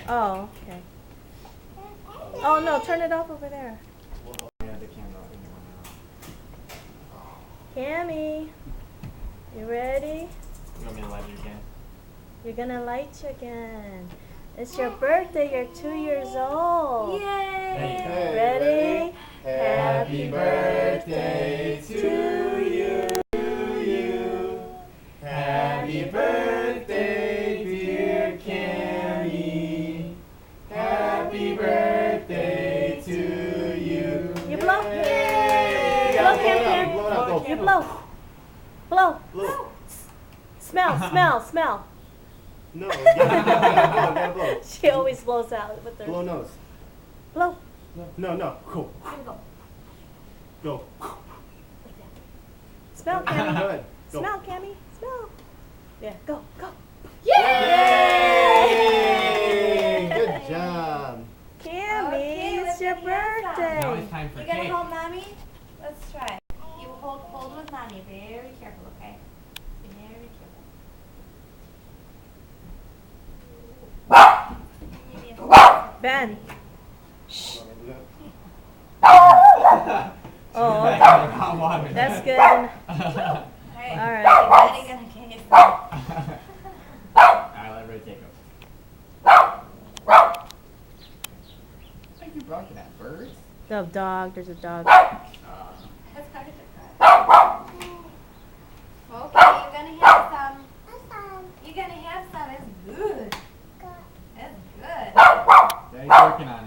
Oh, okay. Oh no, turn it off over there. Yeah, the candle. Cammy, you ready? You want me to light it again? You're gonna light you again. It's your birthday, you're 2 years old. There you go. Ready? Happy birthday to you. Happy birthday, dear Cammy. Happy birthday to you. You blow. Yay! Blow, Blow it Cam, out, blow it out, Cam. go. You blow. Blow. Blow. Smell. No, you gotta blow. She always blows out with her. Blow nose. Blow. No, cool. Go. Smell, Go Cammy. ahead. Go. Smell, Cammy. Smell. Yeah, go. Yay! Good job. Cammy, Okay, it's let's your get hands up. birthday. Now it's time for You gonna cake. hold mommy? Let's try. You hold with mommy. Very careful, okay? Be very careful. Ben. Oh, Oh, that's good. Alright. Alright. Daddy gonna case. Alright, let everybody take them. What are you barking at? Birds? The dog, there's a dog. That's kind of different. Okay, you're gonna have some. You're gonna have some. It's good. It's good. Daddy's working on